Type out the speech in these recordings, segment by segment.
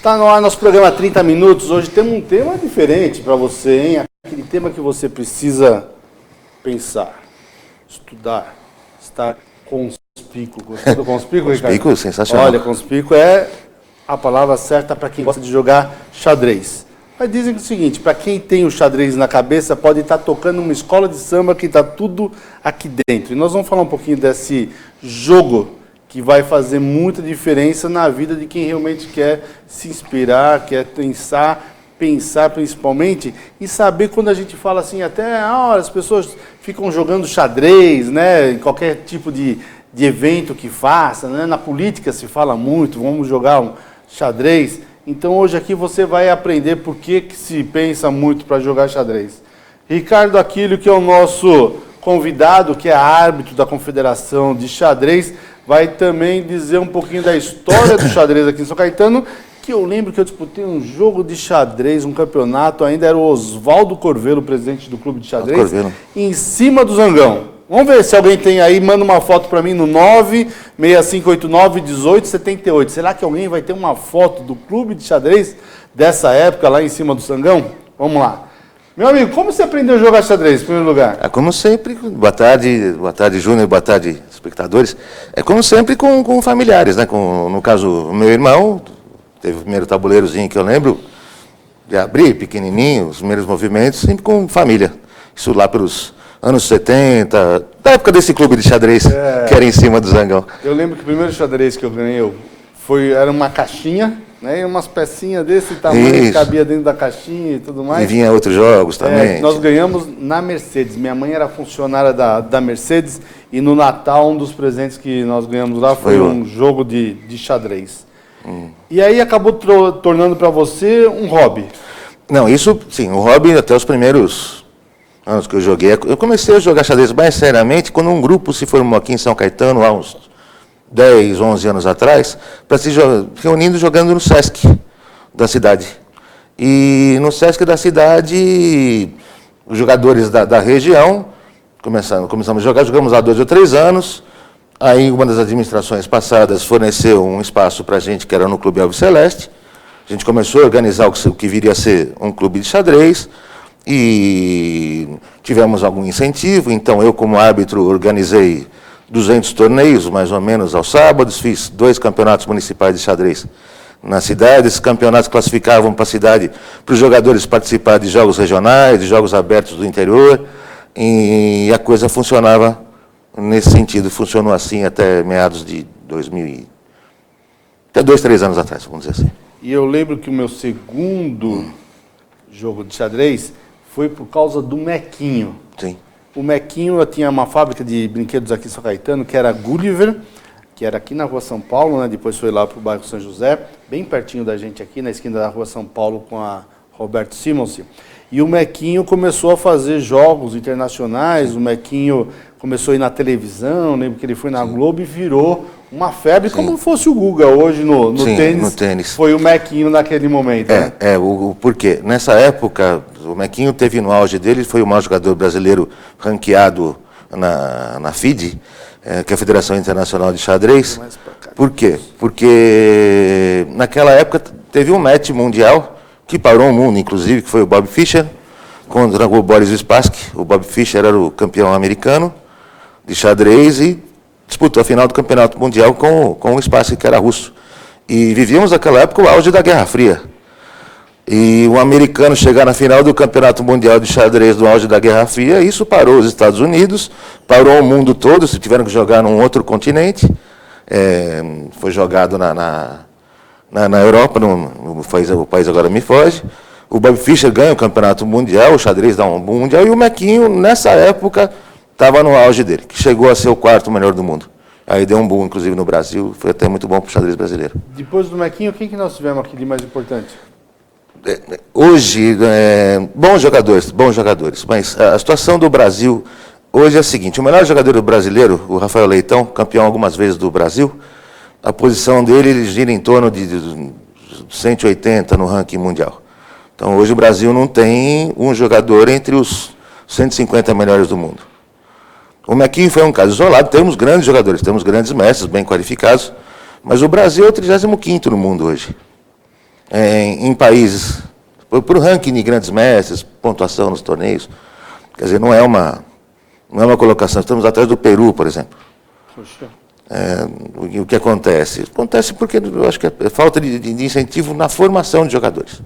Está no ar nosso programa 30 Minutos. Hoje temos um tema diferente para você, hein? Aquele tema que você precisa pensar, estudar, estar conspícuo. Conspícuo, Ricardo? Conspícuo, sensacional. Olha, conspícuo é a palavra certa para quem gosta de jogar xadrez. Mas dizem que é o seguinte, para quem tem o xadrez na cabeça, pode estar tocando uma escola de samba que está tudo aqui dentro. E nós vamos falar um pouquinho desse jogo que vai fazer muita diferença na vida de quem realmente quer se inspirar, quer pensar principalmente, e saber quando a gente fala assim, até as pessoas ficam jogando xadrez, né, em qualquer tipo de evento que faça, né, na política se fala muito, vamos jogar um xadrez. Então hoje aqui você vai aprender por que se pensa muito para jogar xadrez. Ricardo Aquilio, que é o nosso convidado, que é árbitro da Confederação de Xadrez, vai também dizer um pouquinho da história do xadrez aqui em São Caetano, que eu lembro que eu disputei um jogo de xadrez, um campeonato, ainda era o Oswaldo Corvelo, presidente do clube de xadrez, em cima do Zangão. Vamos ver se alguém tem aí, manda uma foto para mim no 965891878. Será que alguém vai ter uma foto do clube de xadrez dessa época lá em cima do Zangão? Vamos lá. Meu amigo, como você aprendeu a jogar xadrez, em primeiro lugar? Como sempre, boa tarde Júnior, boa tarde espectadores. Como sempre com familiares, né? No caso, o meu irmão teve o primeiro tabuleirozinho que eu lembro de abrir, pequenininho, os primeiros movimentos, sempre com família. Isso lá pelos anos 70, da época desse clube de xadrez, que era em cima do Zangão. Eu lembro que o primeiro xadrez que eu ganhei era uma caixinha, né, e umas pecinhas desse tamanho que cabia dentro da caixinha e tudo mais. E vinha outros jogos também. Nós ganhamos na Mercedes. Minha mãe era funcionária da Mercedes e no Natal um dos presentes que nós ganhamos lá foi um jogo de xadrez. E aí acabou tornando para você um hobby. Não, isso sim, o hobby até os primeiros anos que eu joguei. Eu comecei a jogar xadrez mais seriamente quando um grupo se formou aqui em São Caetano, há uns 10, 11 anos atrás, para se reunindo jogando no Sesc da cidade. E no Sesc da cidade, os jogadores da região começamos a jogar, jogamos há 2 ou 3 anos. Aí uma das administrações passadas forneceu um espaço para a gente, que era no Clube Alves Celeste. A gente começou a organizar o que viria a ser um clube de xadrez e tivemos algum incentivo. Então eu, como árbitro, organizei 200 torneios, mais ou menos, aos sábados. Fiz 2 campeonatos municipais de xadrez na cidade. Esses campeonatos classificavam para a cidade, para os jogadores participar de jogos regionais, de jogos abertos do interior. E a coisa funcionava nesse sentido. Funcionou assim até meados de 2000, até 2, 3 anos atrás, vamos dizer assim. E eu lembro que o meu segundo jogo de xadrez foi por causa do Mequinho. Sim. O Mequinho, eu tinha uma fábrica de brinquedos aqui em São Caetano, que era Gulliver, que era aqui na Rua São Paulo, né? Depois foi lá para o bairro São José, bem pertinho da gente aqui, na esquina da Rua São Paulo, com a Roberto Simonsen. E o Mequinho começou a fazer jogos internacionais, o Mequinho começou a ir na televisão, lembro que ele foi na Globo e virou uma febre, como fosse o Guga hoje no tênis. Foi o Mequinho naquele momento. Né? O porquê? Nessa época, o Mequinho teve no auge dele, foi o maior jogador brasileiro ranqueado na FIDE, que é a Federação Internacional de Xadrez. Por quê? Porque naquela época teve um match mundial que parou o mundo, inclusive, que foi o Bob Fischer contra o Boris Spassky. O Bob Fischer era o campeão americano de xadrez e disputou a final do campeonato mundial com o Spassky, que era russo. E vivíamos naquela época o auge da Guerra Fria. E o americano chegar na final do campeonato mundial de xadrez do auge da Guerra Fria, isso parou os Estados Unidos, parou o mundo todo, se tiveram que jogar num outro continente. Foi jogado na Europa, o país agora me foge. O Bob Fischer ganha o campeonato mundial, o xadrez dá um boom mundial, e o Mequinho, nessa época, estava no auge dele, que chegou a ser o 4º melhor do mundo. Aí deu um boom, inclusive, no Brasil, foi até muito bom para o xadrez brasileiro. Depois do Mequinho, quem que nós tivemos aqui de mais importante? Hoje, bons jogadores, mas a situação do Brasil hoje é a seguinte: o melhor jogador brasileiro, o Rafael Leitão, campeão algumas vezes do Brasil, a posição dele ele gira em torno de 180 no ranking mundial. Então, hoje o Brasil não tem um jogador entre os 150 melhores do mundo. O Mequinho foi um caso isolado, temos grandes jogadores, temos grandes mestres, bem qualificados, mas o Brasil é o 35º no mundo hoje. em países, por ranking de grandes mestres, pontuação nos torneios. Quer dizer, não é uma colocação. Estamos atrás do Peru, por exemplo. Poxa. O que acontece? Acontece porque eu acho que é falta de incentivo na formação de jogadores,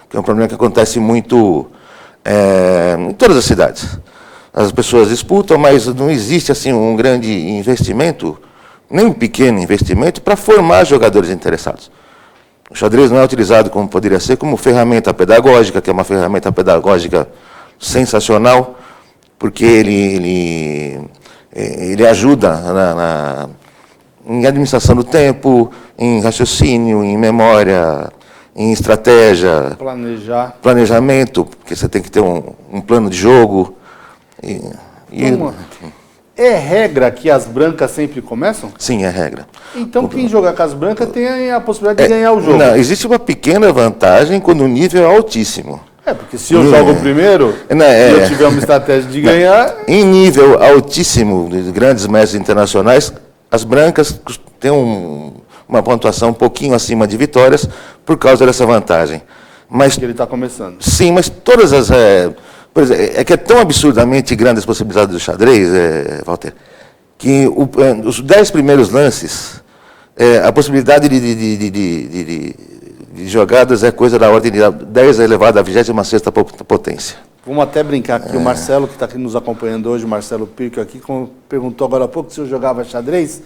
que é um problema que acontece muito em todas as cidades. As pessoas disputam, mas não existe assim um grande investimento, nem um pequeno investimento, para formar jogadores interessados. O xadrez não é utilizado como poderia ser, como ferramenta pedagógica, que é uma ferramenta pedagógica sensacional, porque ele ajuda em administração do tempo, em raciocínio, em memória, em estratégia, planejamento, porque você tem que ter um plano de jogo. É regra que as brancas sempre começam? Sim, é regra. Então quem joga com as brancas tem a possibilidade de ganhar o jogo. Não, existe uma pequena vantagem quando o nível é altíssimo. Porque se eu jogo primeiro e eu tiver uma estratégia de ganhar... Em nível altíssimo de grandes mestres internacionais, as brancas têm uma pontuação um pouquinho acima de vitórias por causa dessa vantagem. Mas que ele está começando. Sim, mas todas as... por exemplo, é que é tão absurdamente grande as possibilidades do xadrez, Walter, que os 10 primeiros lances, a possibilidade de jogadas é coisa da ordem de 10 elevado à 26ª potência. Vamos até brincar aqui. O Marcelo, que está aqui nos acompanhando hoje, o Marcelo Pirco aqui, perguntou agora há pouco se eu jogava xadrez.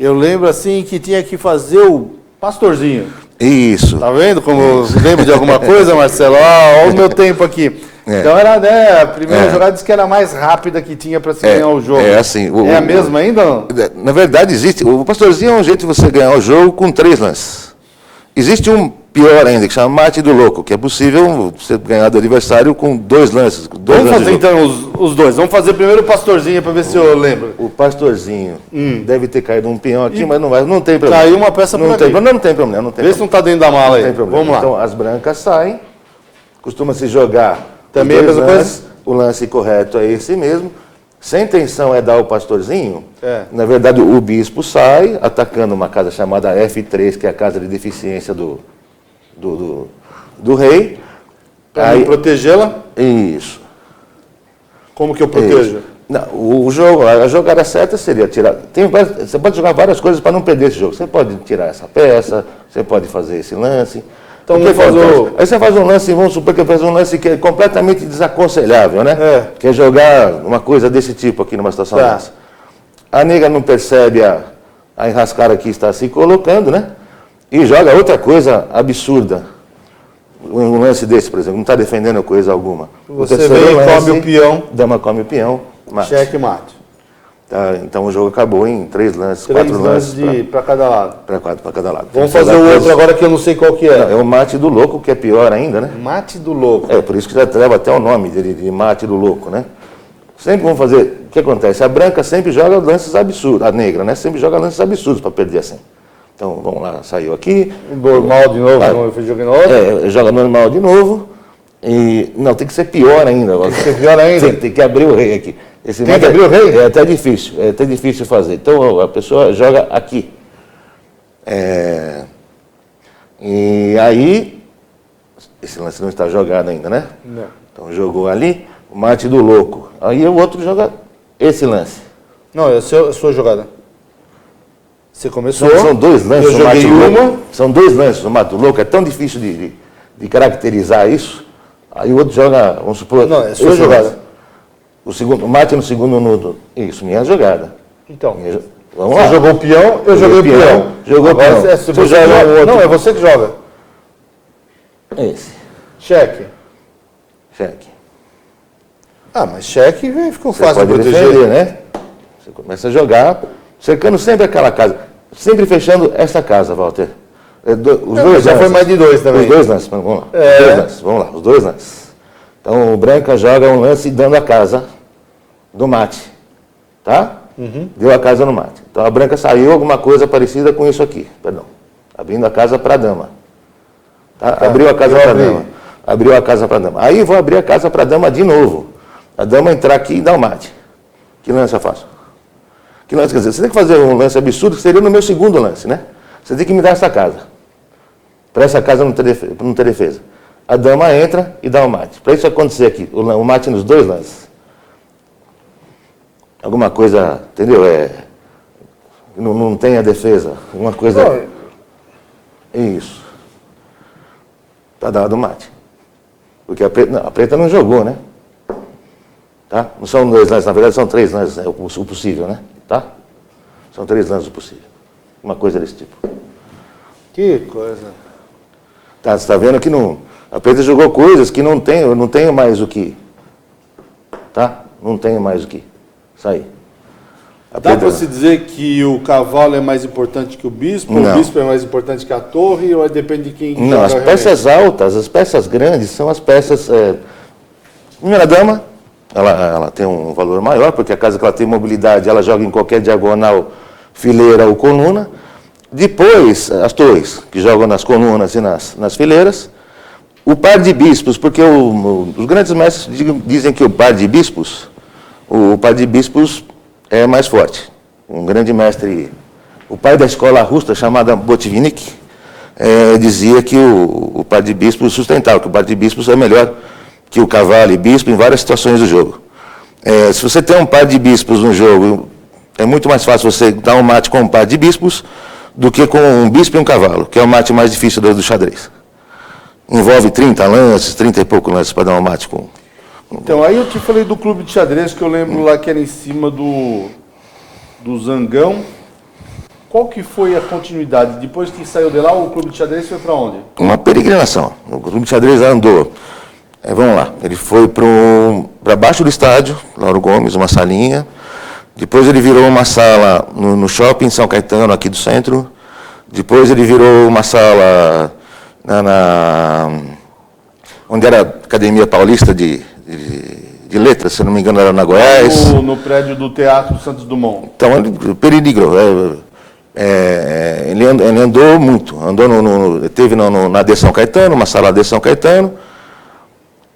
Eu lembro assim que tinha que fazer o pastorzinho. Isso. Tá vendo como lembra de alguma coisa, Marcelo? Olha o meu tempo aqui. Então era, a primeira jogada disse que era a mais rápida que tinha para se ganhar o jogo. É assim. É a mesma ainda ou não? Na verdade existe. O pastorzinho é um jeito de você ganhar o jogo com 3 lances. Existe um pior ainda, que chama mate do louco, que é possível você ganhar do adversário com 2 lances. Vamos fazer então os dois. Vamos fazer primeiro o pastorzinho para ver se eu lembro. O pastorzinho deve ter caído um pinhão aqui, mas não tem problema. Caiu uma peça por aqui. Não tem problema. Vê se não está dentro da mala aí. Vamos lá. Então as brancas saem, costuma-se jogar também a mesma coisa? O lance correto é esse mesmo. Se a intenção é dar o pastorzinho, na verdade o bispo sai atacando uma casa chamada F3, que é a casa de deficiência do rei. Para protegê-la? Isso. Como que eu protejo? Não, a jogada certa seria tirar. Você pode jogar várias coisas para não perder esse jogo. Você pode tirar essa peça, você pode fazer esse lance. Então, aí você faz um lance, vamos supor que eu faço um lance que é completamente desaconselhável, né? Que é jogar uma coisa desse tipo aqui numa situação dessa. A negra não percebe a enrascada que está se colocando, né? E joga outra coisa absurda. Um lance desse, por exemplo, não está defendendo coisa alguma. Você vem e come o peão. Dama come o peão. Cheque mate. Tá, então o jogo acabou em 3 lances, 4 lances para cada lado. Para cada lado. Vamos fazer o outro agora que eu não sei qual que é. Não, é o mate do louco, que é pior ainda, né? Mate do louco. Por isso que já leva até o nome de mate do louco, né? Sempre vamos fazer... O que acontece? A branca sempre joga lances absurdos. A negra, né? Sempre joga lances absurdos para perder assim. Então, vamos lá, saiu aqui. Normal de novo, eu joguei no outro. Joga normal de novo. E, não, tem que ser pior ainda. Tem que ser pior ainda? Tem que abrir o rei aqui. Tem que abrir o rei? É até difícil fazer. Então, a pessoa joga aqui. E aí, esse lance não está jogado ainda, né? Não. Então, jogou ali, o mate do louco. Aí o outro joga esse lance. Não, é a sua jogada. Você começou. São 2 lances. Eu joguei uma. São 2 lances no mate do louco. É tão difícil de caracterizar isso. Aí o outro joga, vamos supor... Não, é sua jogada. O mate no segundo nudo. Isso, minha jogada. Então, vamos lá. Você jogou o peão, eu joguei o peão. Jogou o peão. Você joga o outro. Não, é você que joga. Esse. Cheque. Mas cheque ficou fácil de proteger. Defender, né? Você começa a jogar, cercando sempre aquela casa. Sempre fechando essa casa, Walter. Os dois já lances. foi mais de 2 também. Os 2 lances, vamos lá. Os 2 lances. Então, o branca joga um lance dando a casa do mate. Tá? Deu a casa no mate. Então, a branca saiu alguma coisa parecida com isso aqui. Perdão. Abrindo a casa para a dama. Tá? Abriu a casa para a dama. Abriu a casa para a dama. Aí, vou abrir a casa para a dama de novo. A dama entrar aqui e dar o mate. Que lance eu faço? Que lance, quer dizer, você tem que fazer um lance absurdo, que seria no meu segundo lance, né? Você tem que me dar essa casa. Para essa casa não ter defesa. A dama entra e dá o mate. Para isso acontecer aqui, o mate nos dois lances. Alguma coisa, entendeu? Não tem a defesa. Uma coisa. Isso. Está dado o mate. Porque a preta não jogou, né? Tá? Não são 2 lances, na verdade são 3 lances, o possível, né? Tá? São 3 lances o possível. Uma coisa desse tipo. Que coisa. Tá, você está vendo que não, a preta jogou coisas que eu não tenho mais o que. Tá? Não tenho mais o que. Isso aí. Dá para se dizer que o cavalo é mais importante que o bispo? Não. O bispo é mais importante que a torre? Ou depende de quem Não, as peças altas, as peças grandes são as peças... primeira dama, ela tem um valor maior, porque a casa que ela tem mobilidade, ela joga em qualquer diagonal, fileira ou coluna. Depois, as torres, que jogam nas colunas e nas fileiras. O par de bispos, porque os grandes mestres dizem que o par de bispos é mais forte. Um grande mestre, o pai da escola russa, chamada Botvinnik, dizia que o par de bispos sustentava, que o par de bispos é melhor que o cavalo e bispo em várias situações do jogo. Se você tem um par de bispos no jogo, é muito mais fácil você dar um mate com um par de bispos do que com um bispo e um cavalo, que é o mate mais difícil do xadrez. Envolve 30 lances, 30 e pouco lances para dar um mate com... Então, aí eu te falei do clube de xadrez, que eu lembro lá que era em cima do Zangão. Qual que foi a continuidade? Depois que saiu de lá, o clube de xadrez foi para onde? Uma peregrinação. O clube de xadrez andou. Vamos lá, ele foi para baixo do estádio, Lauro Gomes, uma salinha. Depois ele virou uma sala no shopping São Caetano, aqui do centro. Depois ele virou uma sala onde era a Academia Paulista de Letras, se não me engano, era na Goiás. No prédio do Teatro Santos Dumont. Então, ele peregrou. Ele andou muito. Teve na de São Caetano, uma sala de São Caetano.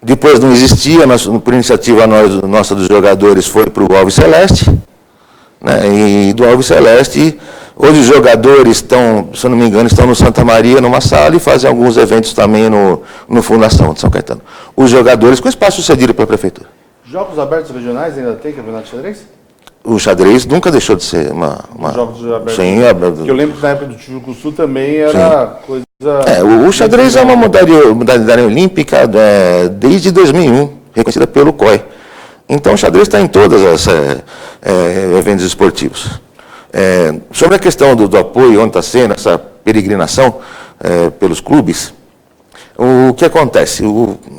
Depois não existia, por iniciativa nossa dos jogadores, foi para o Alves Celeste. Né? E do Alves Celeste, hoje os jogadores estão, se eu não me engano, estão no Santa Maria, numa sala, e fazem alguns eventos também no Fundação de São Caetano. Os jogadores com espaço cedido para a prefeitura. Jogos abertos regionais ainda tem campeonato de xadrez? O xadrez nunca deixou de ser uma... Jogos abertos. Sim, porque eu lembro que na época do Tijuco Sul também era coisa... o xadrez é uma modalidade olímpica desde 2001, reconhecida pelo COI. Então, o xadrez está em todos os eventos esportivos. Sobre a questão do apoio, onde está sendo essa peregrinação pelos clubes, o que acontece?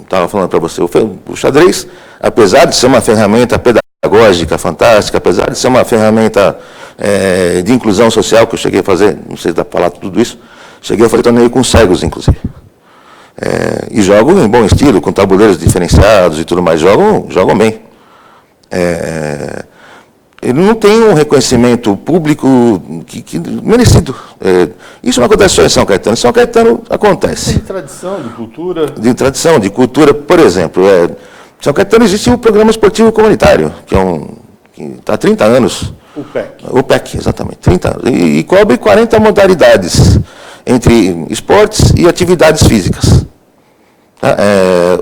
Estava falando para você, o xadrez, apesar de ser uma ferramenta pedagógica fantástica, apesar de ser uma ferramenta de inclusão social, que eu cheguei a fazer, não sei se dá para falar tudo isso, cheguei a fazer torneio com cegos, inclusive. E jogam em bom estilo, com tabuleiros diferenciados e tudo mais, jogam bem. Ele não tem um reconhecimento público que merecido. Isso não acontece só em São Caetano. Em São Caetano acontece. De tradição, de cultura. De tradição, de cultura. Por exemplo, em São Caetano existe o Programa Esportivo Comunitário, que está há 30 anos. O PEC. O PEC, exatamente, 30 anos. E cobre 40 modalidades, entre esportes e atividades físicas.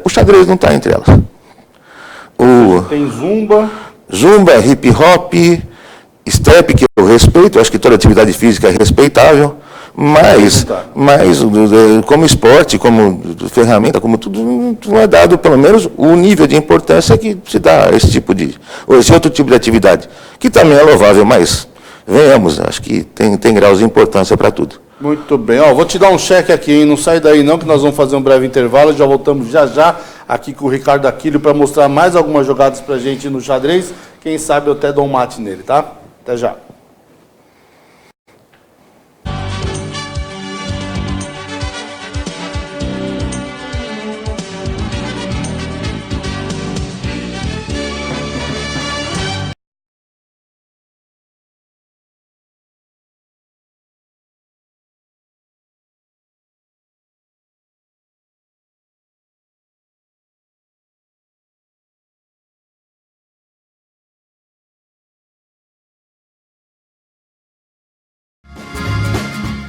O xadrez não está entre elas. Tem zumba. Zumba, hip hop, step, que eu respeito, eu acho que toda atividade física é respeitável, mas como esporte, como ferramenta, como tudo, não é dado, pelo menos, o nível de importância que se dá a esse outro tipo de atividade, que também é louvável, mas venhamos, acho que tem graus de importância para tudo. Muito bem. Vou te dar um cheque aqui, hein? Não sai daí não, que nós vamos fazer um breve intervalo. Já voltamos já aqui com o Ricardo Aquilio para mostrar mais algumas jogadas para a gente no xadrez. Quem sabe eu até dou um mate nele, tá? Até já.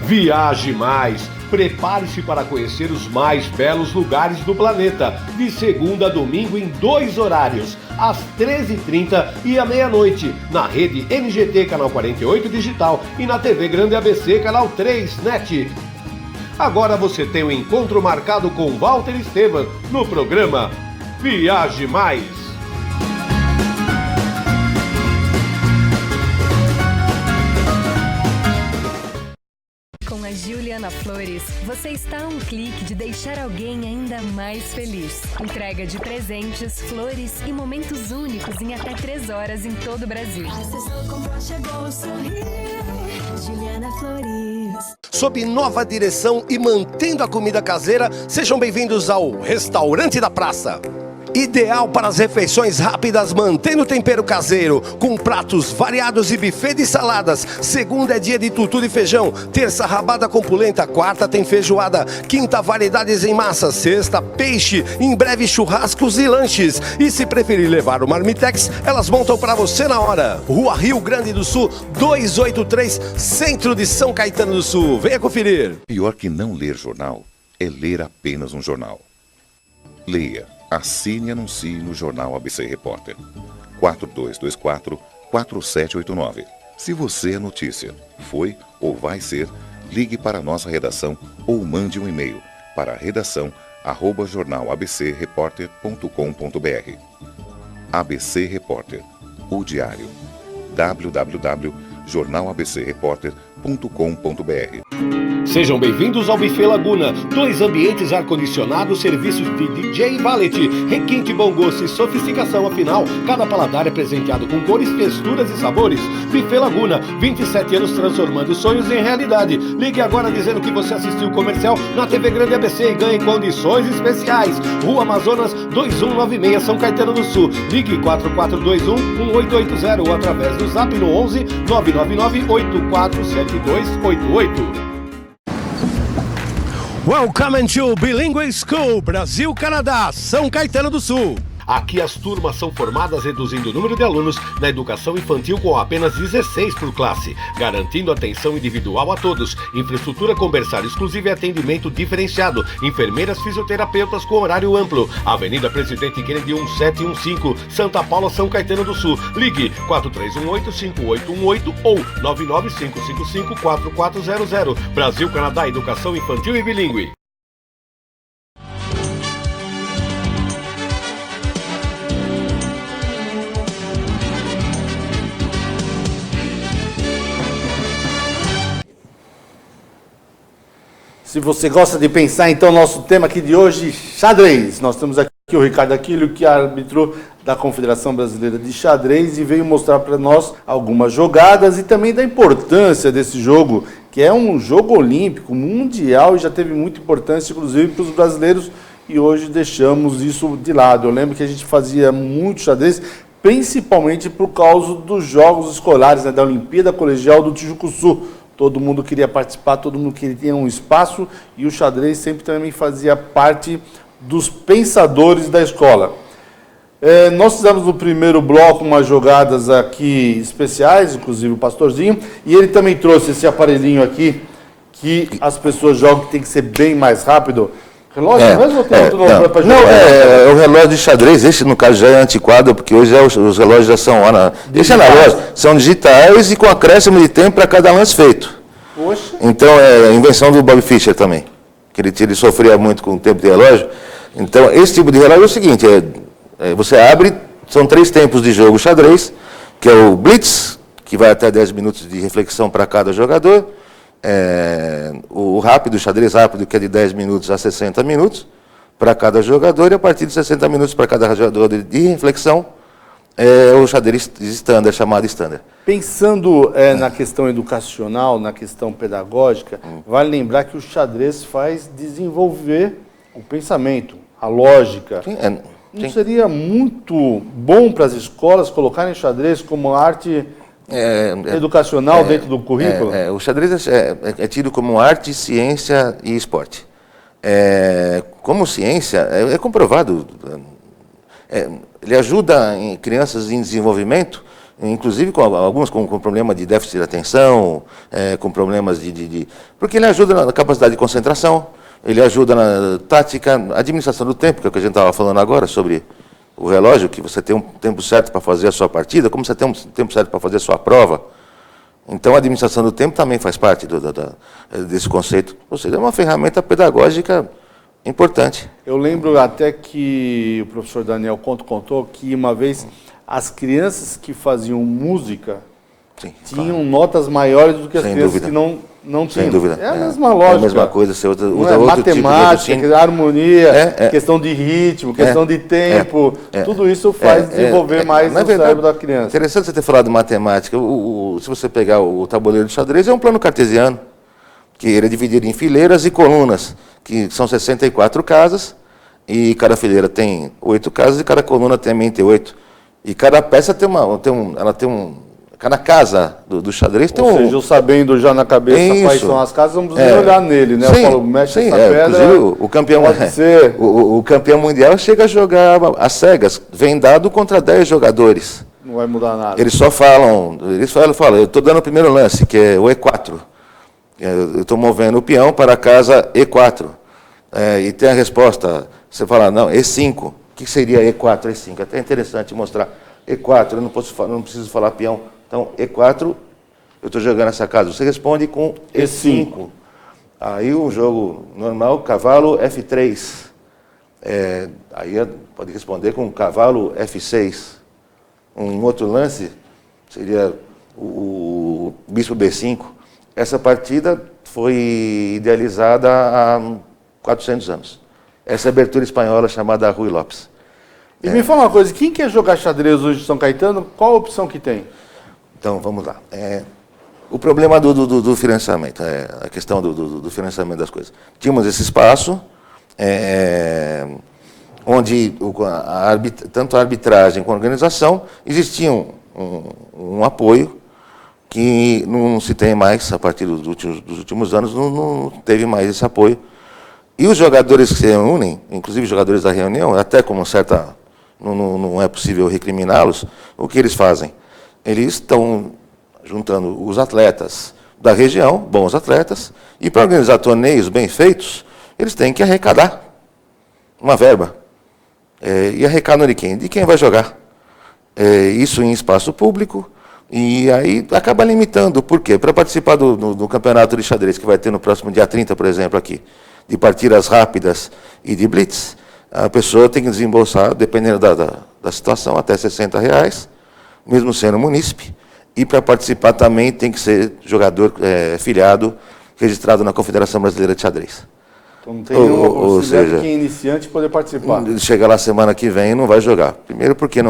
Viaje mais. Prepare-se para conhecer os mais belos lugares do planeta, de segunda a domingo em 2 horários, às 13h30 e à meia-noite, na rede NGT Canal 48 Digital e na TV Grande ABC Canal 3 NET. Agora você tem um encontro marcado com Walter Esteban no programa Viaje Mais. Com a Juliana Flores, você está a um clique de deixar alguém ainda mais feliz. Entrega de presentes, flores e momentos únicos em até 3 horas em todo o Brasil. Juliana Flores. Sob nova direção e mantendo a comida caseira, sejam bem-vindos ao Restaurante da Praça. Ideal para as refeições rápidas, mantendo o tempero caseiro, com pratos variados e buffet de saladas. Segunda é dia de tutu de feijão, terça rabada com polenta, quarta tem feijoada, quinta variedades em massa, sexta peixe, em breve churrascos e lanches. E se preferir levar o marmitex, elas montam para você na hora. Rua Rio Grande do Sul, 283, centro de São Caetano do Sul. Venha conferir. Pior que não ler jornal é ler apenas um jornal. Leia. Assine e anuncie no Jornal ABC Repórter. 4224-4789. Se você é notícia, foi ou vai ser, ligue para a nossa redação ou mande um e-mail para redação@jornalabcreporter.com.br. ABC Repórter, o diário. www.jornalabcreporter.com.br. Sejam bem-vindos ao Buffet Laguna, 2 ambientes ar-condicionados, serviços de DJ e valet, requinte, bom gosto e sofisticação. Afinal, cada paladar é presenteado com cores, texturas e sabores. Buffet Laguna, 27 anos transformando sonhos em realidade. Ligue agora dizendo que você assistiu o comercial na TV Grande ABC e ganhe condições especiais. Rua Amazonas, 2196, São Caetano do Sul. Ligue 4421-1880 ou através do Zap no 11 999 847288. Welcome to Bilingual School, Brasil-Canadá, São Caetano do Sul. Aqui as turmas são formadas reduzindo o número de alunos na educação infantil com apenas 16 por classe, garantindo atenção individual a todos, infraestrutura com berçário exclusivo e atendimento diferenciado, enfermeiras, fisioterapeutas com horário amplo. Avenida Presidente Kennedy 1715, Santa Paula, São Caetano do Sul. Ligue 4318-5818 ou 99555-4400. Brasil-Canadá, educação infantil e bilíngue. Se você gosta de pensar, então, nosso tema aqui de hoje, xadrez. Nós temos aqui o Ricardo Aquilio, que é árbitro da Confederação Brasileira de Xadrez, e veio mostrar para nós algumas jogadas e também da importância desse jogo, que é um jogo olímpico, mundial, e já teve muita importância, inclusive, para os brasileiros, e hoje deixamos isso de lado. Eu lembro que a gente fazia muito xadrez, principalmente por causa dos jogos escolares, né, da Olimpíada Colegial do Tijucuçu. Todo mundo queria participar, todo mundo queria um espaço, e o xadrez sempre também fazia parte dos pensadores da escola. Nós fizemos no primeiro bloco umas jogadas aqui especiais, inclusive o Pastorzinho, e ele também trouxe esse aparelhinho aqui, que as pessoas jogam, que tem que ser bem mais rápido. Relógio mesmo ou tem outro nome para jogar? Não, é o relógio de xadrez, esse no caso já é antiquado, porque hoje os relógios já são esse analógico, são digitais e com acréscimo de tempo para cada lance feito. Poxa. Então é a invenção do Bob Fischer também, que ele sofria muito com o tempo de relógio. Então esse tipo de relógio é o seguinte, você abre, são 3 tempos de jogo xadrez, que é o Blitz, que vai até 10 minutos de reflexão para cada jogador, o rápido, o xadrez rápido, que é de 10 minutos a 60 minutos para cada jogador, e a partir de 60 minutos para cada jogador de reflexão, o xadrez standard, chamado standard. Pensando na questão educacional, na questão pedagógica, vale lembrar que o xadrez faz desenvolver o pensamento, a lógica. Não seria muito bom para as escolas colocarem xadrez como arte educacional dentro do currículo? O xadrez é tido como arte, ciência e esporte. Como ciência, é comprovado, ele ajuda em crianças em desenvolvimento inclusive algumas com problema de déficit de atenção, com problemas porque ele ajuda na capacidade de concentração, ele ajuda na tática, administração do tempo, que é o que a gente estava falando agora, sobre o relógio, que você tem um tempo certo para fazer a sua partida, como você tem um tempo certo para fazer a sua prova. Então, a administração do tempo também faz parte desse conceito. Ou seja, é uma ferramenta pedagógica importante. Eu lembro até que o professor Daniel contou que uma vez as crianças que faziam música tinham notas maiores do que as crianças que não tinham. Sem dúvida. É a mesma lógica. É a mesma coisa. Você usa outro matemática, tipo de harmonia, questão de ritmo, questão de tempo, tudo isso faz desenvolver mais o cérebro da criança. Interessante você ter falado de matemática. Se você pegar o tabuleiro de xadrez, é um plano cartesiano, que ele é dividido em fileiras e colunas, que são 64 casas, e cada fileira tem 8 casas, e cada coluna também tem 8. E cada peça cada casa do xadrez tem Ou seja, eu sabendo já na cabeça quais são as casas, não precisa olhar nele, né? Sim, eu falo, mexe essa pedra, inclusive o campeão, o campeão mundial chega a jogar às cegas, vem dado contra 10 jogadores. Não vai mudar nada. Eles falam, eu estou dando o primeiro lance, que é o E4. Eu estou movendo o peão para a casa E4. E tem a resposta, você fala, não, E5. O que seria E4, E5? Até interessante mostrar. E4, eu não preciso falar peão. Então, E4, eu estou jogando essa casa. Você responde com E5. Aí o jogo normal, cavalo F3. Aí pode responder com cavalo F6. Um outro lance seria o bispo B5. Essa partida foi idealizada há 400 anos. Essa abertura espanhola chamada Rui Lopes. E me fala uma coisa, quem quer jogar xadrez hoje em São Caetano, qual a opção que tem? Então, vamos lá. O problema do financiamento, a questão do financiamento das coisas. Tínhamos esse espaço, onde tanto a arbitragem como a organização existia um apoio que não se tem mais, a partir dos últimos anos, não teve mais esse apoio. E os jogadores que se reúnem, inclusive jogadores da reunião, até como não é possível recriminá-los, o que eles fazem? Eles estão juntando os atletas da região, bons atletas, e para organizar torneios bem feitos, eles têm que arrecadar uma verba. E arrecadam de quem? De quem vai jogar. Isso em espaço público, e aí acaba limitando. Por quê? Para participar do campeonato de xadrez que vai ter no próximo dia 30, por exemplo, aqui, de partidas rápidas e de blitz, a pessoa tem que desembolsar, dependendo da situação, até R$60, mesmo sendo munícipe. E para participar também tem que ser jogador filiado, registrado na Confederação Brasileira de Xadrez. Então não tem ou seja, quem é iniciante poder participar. Chega lá semana que vem e não vai jogar. Primeiro porque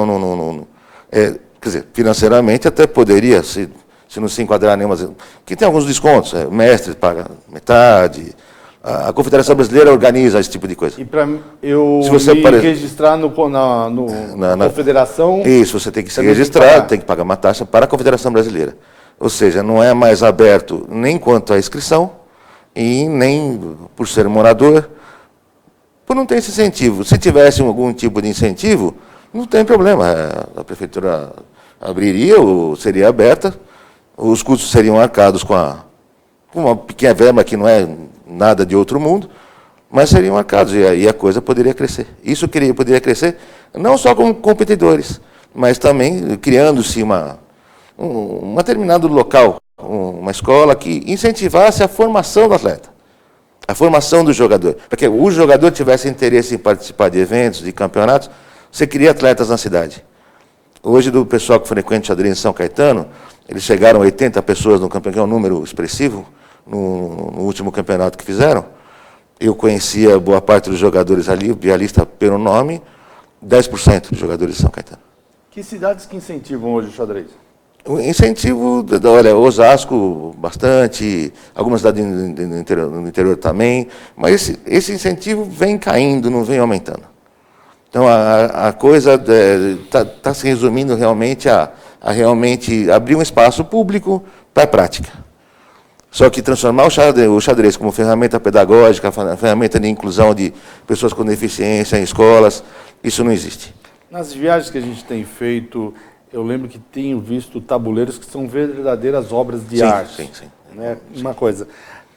quer dizer, financeiramente até poderia, se não se enquadrar nenhuma... Porque tem alguns descontos, o mestre paga metade... A Confederação Brasileira organiza esse tipo de coisa. E para eu registrar na Confederação... Isso, você tem que se registrar, tem que pagar uma taxa para a Confederação Brasileira. Ou seja, não é mais aberto nem quanto à inscrição, e nem por ser morador, por não ter esse incentivo. Se tivesse algum tipo de incentivo, não tem problema. A prefeitura abriria ou seria aberta, os custos seriam arcados com uma pequena verba que não é nada de outro mundo, mas seriam marcados, e aí a coisa poderia crescer. Isso poderia crescer não só como competidores, mas também criando-se um determinado local, uma escola que incentivasse a formação do atleta, a formação do jogador. Para que o jogador tivesse interesse em participar de eventos, de campeonatos, você cria atletas na cidade. Hoje, do pessoal que frequenta xadrez em São Caetano, eles chegaram a 80 pessoas no campeonato, que é um número expressivo, no último campeonato que fizeram. Eu conhecia boa parte dos jogadores ali, vi a lista pelo nome, 10% dos jogadores de São Caetano. Que cidades que incentivam hoje o xadrez? O incentivo, olha, Osasco, bastante, algumas cidades no interior também, mas esse incentivo vem caindo, não vem aumentando. Então, a coisa está se resumindo realmente a realmente abrir um espaço público para a prática. Só que transformar o xadrez como ferramenta pedagógica, ferramenta de inclusão de pessoas com deficiência em escolas, isso não existe. Nas viagens que a gente tem feito, eu lembro que tenho visto tabuleiros que são verdadeiras obras de arte. Sim. Né? Uma coisa.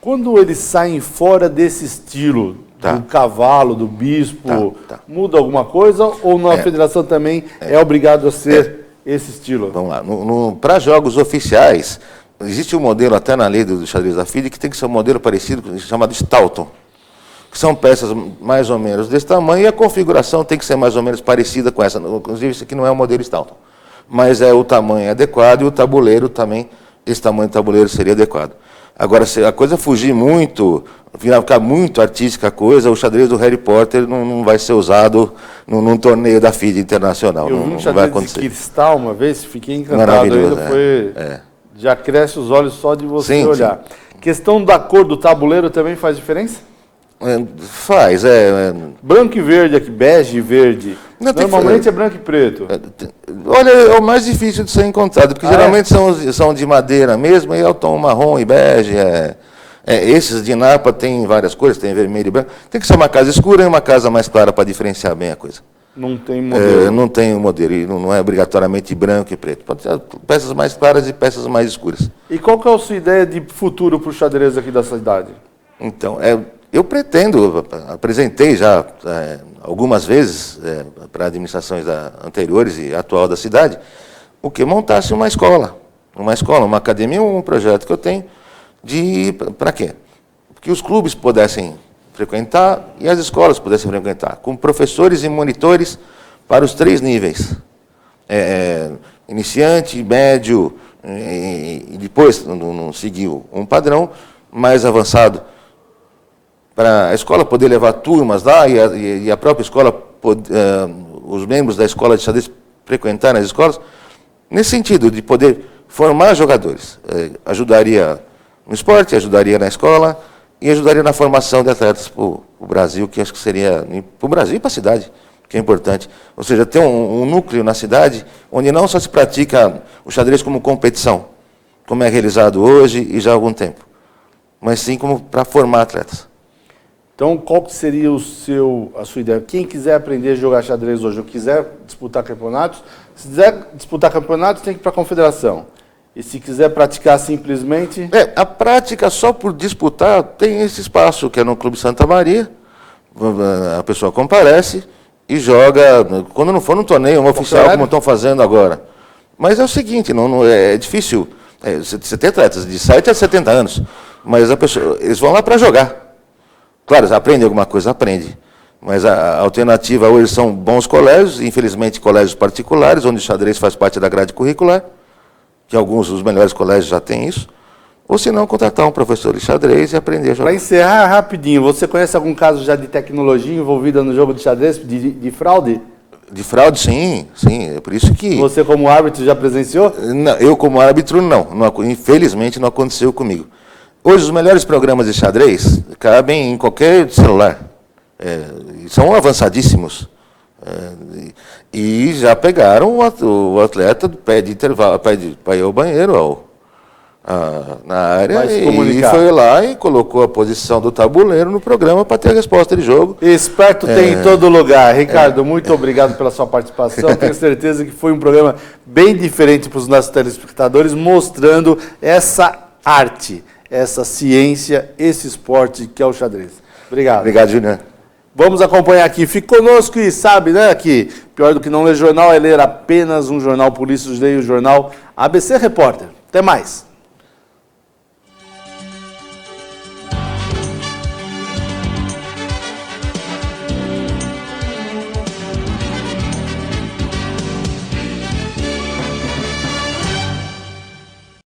Quando eles saem fora desse estilo, do cavalo, do bispo, muda alguma coisa? Ou na federação também é obrigado a ser esse estilo? Vamos lá. Para jogos oficiais, existe um modelo até na lei do xadrez da FIDE que tem que ser um modelo parecido, chamado Stoughton, que são peças mais ou menos desse tamanho, e a configuração tem que ser mais ou menos parecida com essa. Inclusive, isso aqui não é o modelo Stoughton, mas é o tamanho adequado, e o tabuleiro também, esse tamanho de tabuleiro seria adequado. Agora, se a coisa fugir muito, ficar muito artística a coisa, o xadrez do Harry Potter não vai ser usado num torneio da FIDE internacional. Eu vi um xadrez de cristal uma vez, fiquei encantado. Maravilhoso, Já cresce os olhos só de você olhar. Sim. Questão da cor do tabuleiro também faz diferença? Faz, Branco e verde aqui, bege e verde. Normalmente é branco e preto. Olha, é o mais difícil de ser encontrado, porque geralmente são de madeira mesmo, e é o tom marrom e bege. Esses de napa tem várias cores, tem vermelho e branco. Tem que ser uma casa escura e uma casa mais clara para diferenciar bem a coisa. Não tem modelo. Não tem modelo, e não é obrigatoriamente branco e preto. Pode ser peças mais claras e peças mais escuras. E qual que é a sua ideia de futuro para o xadrez aqui da cidade? Então, eu pretendo, apresentei já algumas vezes para administrações anteriores e atual da cidade, o que montasse uma escola, uma academia, um projeto que eu tenho, para quê? Que os clubes pudessem frequentar e as escolas pudessem frequentar, com professores e monitores para os 3 níveis, iniciante, médio, e depois não seguiu um padrão mais avançado, para a escola poder levar turmas lá e a própria escola, os membros da escola de xadrez frequentar nas escolas, nesse sentido de poder formar jogadores. Ajudaria no esporte, ajudaria na escola e ajudaria na formação de atletas para o Brasil, que acho que seria para o Brasil e para a cidade, que é importante. Ou seja, ter um núcleo na cidade onde não só se pratica o xadrez como competição, como é realizado hoje e já há algum tempo, mas sim como para formar atletas. Então, qual que seria a sua ideia? Quem quiser aprender a jogar xadrez hoje, ou quiser disputar campeonatos, se quiser disputar campeonatos, tem que ir para a confederação. E se quiser praticar simplesmente... A prática só por disputar tem esse espaço, que é no Clube Santa Maria. A pessoa comparece e joga, quando não for num torneio oficial, como estão fazendo agora. Mas é o seguinte, é difícil. Você tem atletas de 7 a 70 anos, mas eles vão lá para jogar. Claro, aprende alguma coisa, aprende. Mas a alternativa hoje são bons colégios, infelizmente colégios particulares, onde o xadrez faz parte da grade curricular, que alguns dos melhores colégios já têm isso, ou se não, contratar um professor de xadrez e aprender a jogar. Para encerrar rapidinho, você conhece algum caso já de tecnologia envolvida no jogo de xadrez, de fraude? De fraude, sim, é por isso que... Você como árbitro já presenciou? Não, eu como árbitro não, infelizmente não aconteceu comigo. Hoje, os melhores programas de xadrez cabem em qualquer celular. São avançadíssimos. E já pegaram o atleta do pé de intervalo, para ir ao banheiro, na área, e foi lá e colocou a posição do tabuleiro no programa para ter a resposta de jogo. Esperto tem em todo lugar. Ricardo, muito obrigado pela sua participação. Tenho certeza que foi um programa bem diferente para os nossos telespectadores, mostrando essa arte, essa ciência, esse esporte que é o xadrez. Obrigado. Obrigado, Juliano. Vamos acompanhar aqui. Fique conosco e sabe, né, que pior do que não ler jornal é ler apenas um jornal. Por isso, leia o jornal ABC Repórter. Até mais.